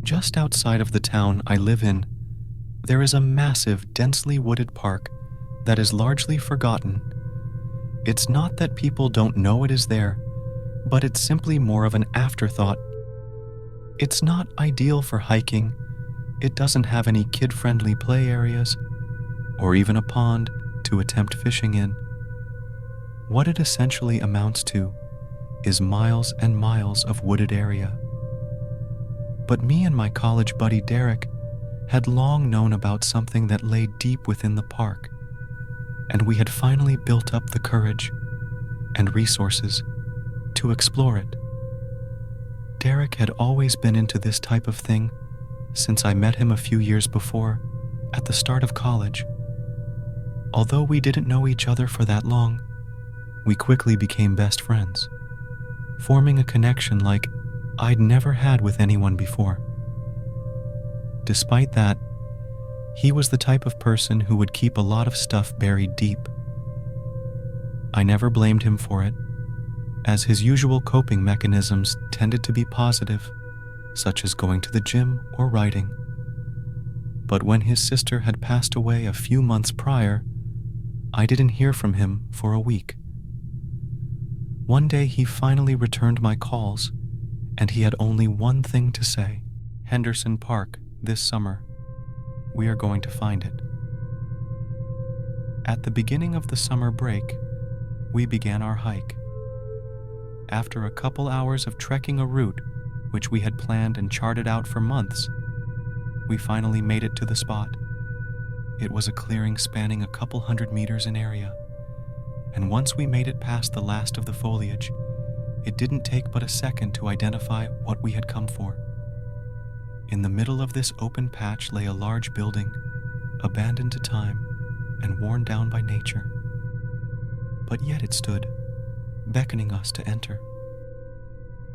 Just outside of the town I live in, there is a massive, densely wooded park that is largely forgotten. It's not that people don't know it is there, but it's simply more of an afterthought. It's not ideal for hiking. It doesn't have any kid-friendly play areas, or even a pond to attempt fishing in. What it essentially amounts to is miles and miles of wooded area. But me and my college buddy Derek had long known about something that lay deep within the park, and we had finally built up the courage and resources to explore it. Derek had always been into this type of thing since I met him a few years before, at the start of college. Although we didn't know each other for that long, we quickly became best friends, forming a connection like I'd never had with anyone before. Despite that, he was the type of person who would keep a lot of stuff buried deep. I never blamed him for it, as his usual coping mechanisms tended to be positive, such as going to the gym or writing. But when his sister had passed away a few months prior, I didn't hear from him for a week. One day he finally returned my calls, and he had only one thing to say: Henderson Park, this summer. We are going to find it. At the beginning of the summer break, we began our hike. After a couple hours of trekking a route which we had planned and charted out for months, we finally made it to the spot. It was a clearing spanning a couple hundred meters in area, and once we made it past the last of the foliage, it didn't take but a second to identify what we had come for. In the middle of this open patch lay a large building, abandoned to time and worn down by nature. But yet it stood, beckoning us to enter.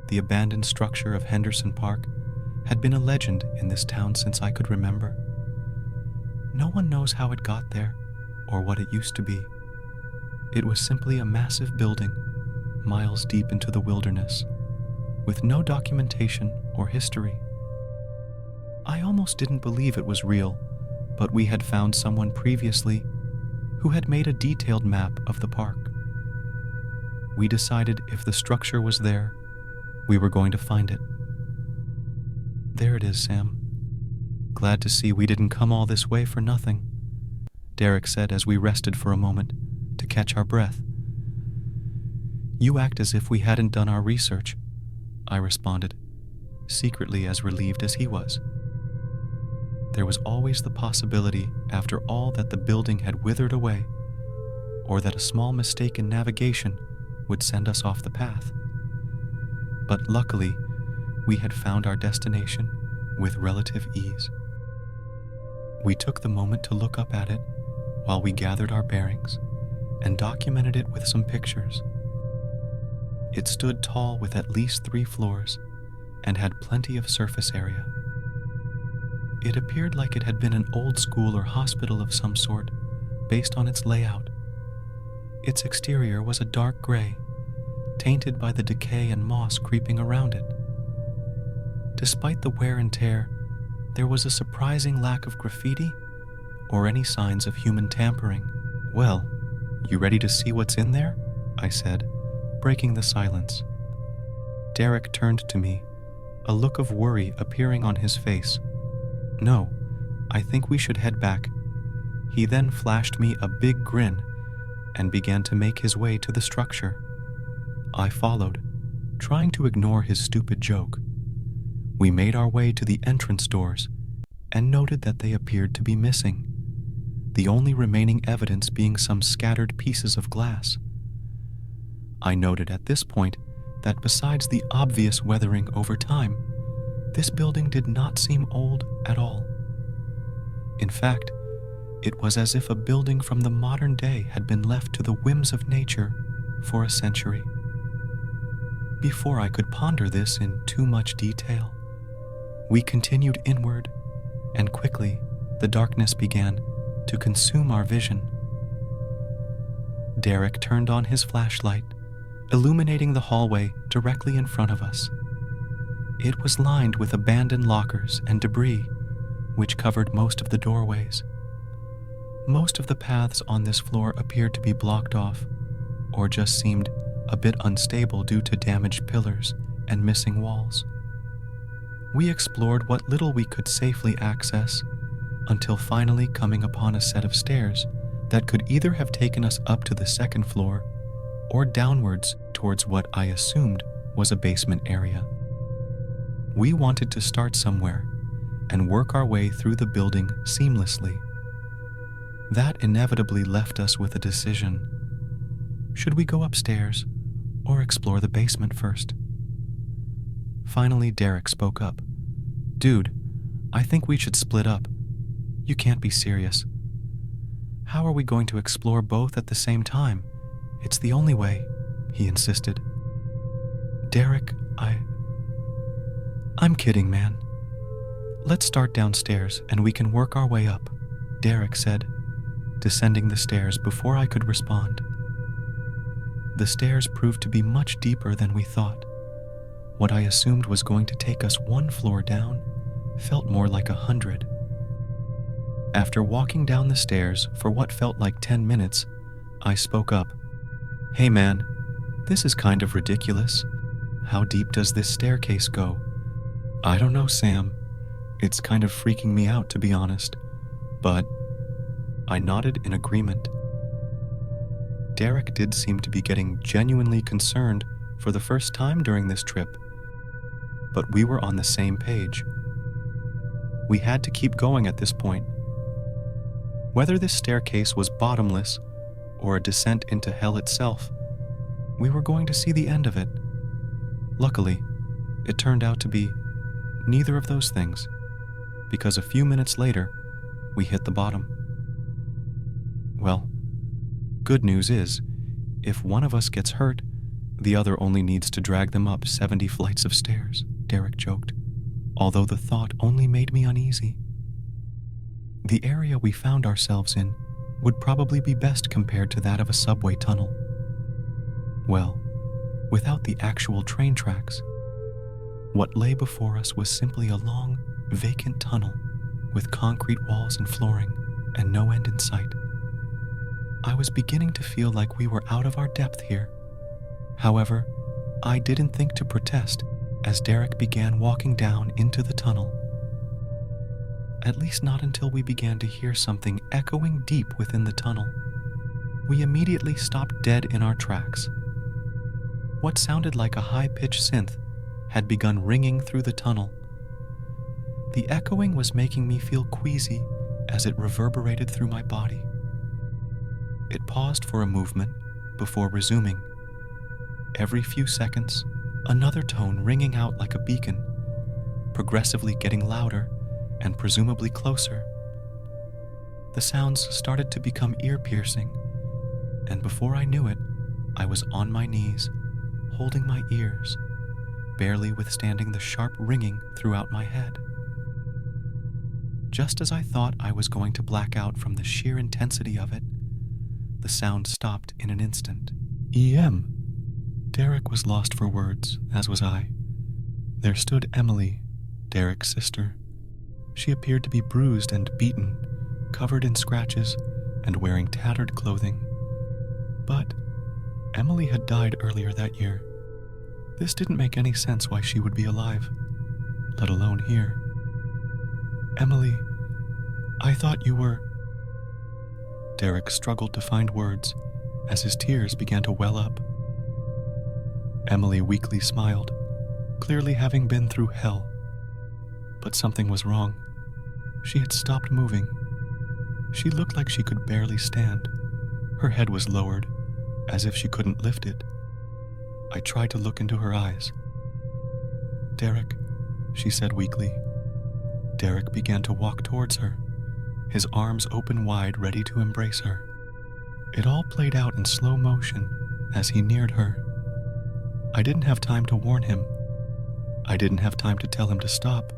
The abandoned structure of Henderson Park had been a legend in this town since I could remember. No one knows how it got there or what it used to be. It was simply a massive building, miles deep into the wilderness, with no documentation or history. I almost didn't believe it was real, but we had found someone previously who had made a detailed map of the park. We decided if the structure was there, we were going to find it. There it is, Sam. Glad to see we didn't come all this way for nothing, Derek said as we rested for a moment to catch our breath. You act as if we hadn't done our research, I responded, secretly as relieved as he was. There was always the possibility, after all, that the building had withered away, or that a small mistake in navigation would send us off the path. But luckily, we had found our destination with relative ease. We took the moment to look up at it while we gathered our bearings and documented it with some pictures. It stood tall with at least 3 floors and had plenty of surface area. It appeared like it had been an old school or hospital of some sort, based on its layout. Its exterior was a dark gray, tainted by the decay and moss creeping around it. Despite the wear and tear, there was a surprising lack of graffiti or any signs of human tampering. Well, you ready to see what's in there? I said, breaking the silence. Derek turned to me, a look of worry appearing on his face. No, I think we should head back. He then flashed me a big grin and began to make his way to the structure. I followed, trying to ignore his stupid joke. We made our way to the entrance doors and noted that they appeared to be missing, the only remaining evidence being some scattered pieces of glass. I noted at this point that besides the obvious weathering over time, this building did not seem old at all. In fact, it was as if a building from the modern day had been left to the whims of nature for a century. Before I could ponder this in too much detail, we continued inward, and quickly the darkness began to consume our vision. Derek turned on his flashlight, illuminating the hallway directly in front of us. It was lined with abandoned lockers and debris, which covered most of the doorways. Most of the paths on this floor appeared to be blocked off, or just seemed a bit unstable due to damaged pillars and missing walls. We explored what little we could safely access, until finally coming upon a set of stairs that could either have taken us up to the second floor or downwards towards what I assumed was a basement area. We wanted to start somewhere and work our way through the building seamlessly. That inevitably left us with a decision. Should we go upstairs or explore the basement first? Finally, Derek spoke up. "Dude, I think we should split up. You can't be serious. How are we going to explore both at the same time? It's the only way," he insisted. "Derek, I'm kidding, man. Let's start downstairs and we can work our way up," Derek said, descending the stairs before I could respond. The stairs proved to be much deeper than we thought. What I assumed was going to take us one floor down felt more like 100. After walking down the stairs for what felt like 10 minutes, I spoke up. "Hey man, this is kind of ridiculous. How deep does this staircase go?" "I don't know, Sam. It's kind of freaking me out, to be honest. But..." I nodded in agreement. Derek did seem to be getting genuinely concerned for the first time during this trip, but we were on the same page. We had to keep going at this point. Whether this staircase was bottomless or a descent into hell itself, we were going to see the end of it. Luckily, it turned out to be neither of those things, because a few minutes later, we hit the bottom. Well, good news is, if one of us gets hurt, the other only needs to drag them up 70 flights of stairs, Derek joked, although the thought only made me uneasy. The area we found ourselves in would probably be best compared to that of a subway tunnel. Well, without the actual train tracks. What lay before us was simply a long, vacant tunnel with concrete walls and flooring and no end in sight. I was beginning to feel like we were out of our depth here. However, I didn't think to protest as Derek began walking down into the tunnel. At least not until we began to hear something echoing deep within the tunnel. We immediately stopped dead in our tracks. What sounded like a high-pitched synth had begun ringing through the tunnel. The echoing was making me feel queasy as it reverberated through my body. It paused for a movement before resuming. Every few seconds, another tone ringing out like a beacon, progressively getting louder and presumably closer. The sounds started to become ear-piercing, and before I knew it, I was on my knees, holding my ears, barely withstanding the sharp ringing throughout my head. Just as I thought I was going to black out from the sheer intensity of it, the sound stopped in an instant. "EM." Derek was lost for words, as was I. There stood Emily, Derek's sister. She appeared to be bruised and beaten, covered in scratches, and wearing tattered clothing. But Emily had died earlier that year. This didn't make any sense why she would be alive, let alone here. "Emily, I thought you were..." Derek struggled to find words as his tears began to well up. Emily weakly smiled, clearly having been through hell. But something was wrong. She had stopped moving. She looked like she could barely stand. Her head was lowered, as if she couldn't lift it. I tried to look into her eyes. "Derek," she said weakly. Derek began to walk towards her, his arms open wide, ready to embrace her. It all played out in slow motion as he neared her. I didn't have time to warn him. I didn't have time to tell him to stop,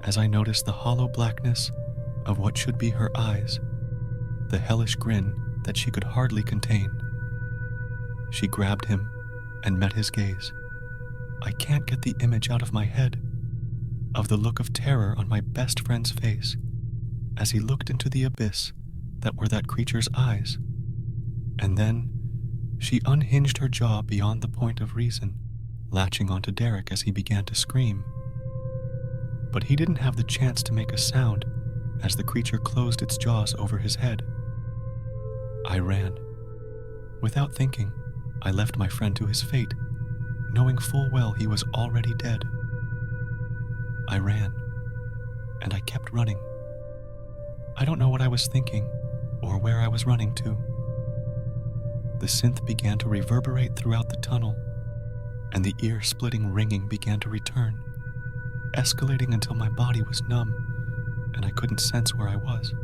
as I noticed the hollow blackness of what should be her eyes, the hellish grin that she could hardly contain. She grabbed him and met his gaze, I can't get the image out of my head of the look of terror on my best friend's face as he looked into the abyss that were that creature's eyes. And then she unhinged her jaw beyond the point of reason, latching onto Derek as he began to scream. But he didn't have the chance to make a sound as the creature closed its jaws over his head. I ran. Without thinking, I left my friend to his fate, knowing full well he was already dead. I ran, and I kept running. I don't know what I was thinking or where I was running to. The synth began to reverberate throughout the tunnel, and the ear-splitting ringing began to return, escalating until my body was numb and I couldn't sense where I was.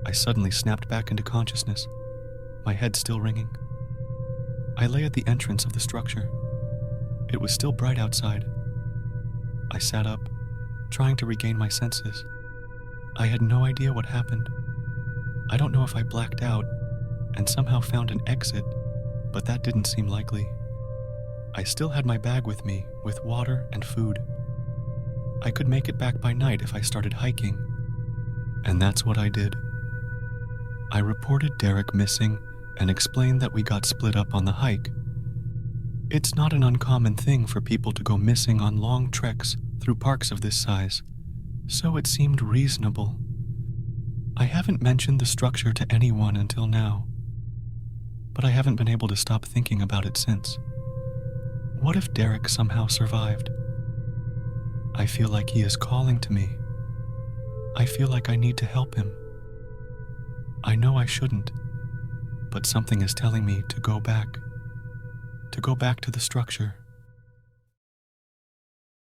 I suddenly snapped back into consciousness, my head still ringing. I lay at the entrance of the structure. It was still bright outside. I sat up, trying to regain my senses. I had no idea what happened. I don't know if I blacked out and somehow found an exit, but that didn't seem likely. I still had my bag with me, with water and food. I could make it back by night if I started hiking, and that's what I did. I reported Derek missing and explained that we got split up on the hike. It's not an uncommon thing for people to go missing on long treks through parks of this size, so it seemed reasonable. I haven't mentioned the structure to anyone until now, but I haven't been able to stop thinking about it since. What if Derek somehow survived? I feel like he is calling to me. I feel like I need to help him. I know I shouldn't, but something is telling me to go back to the structure.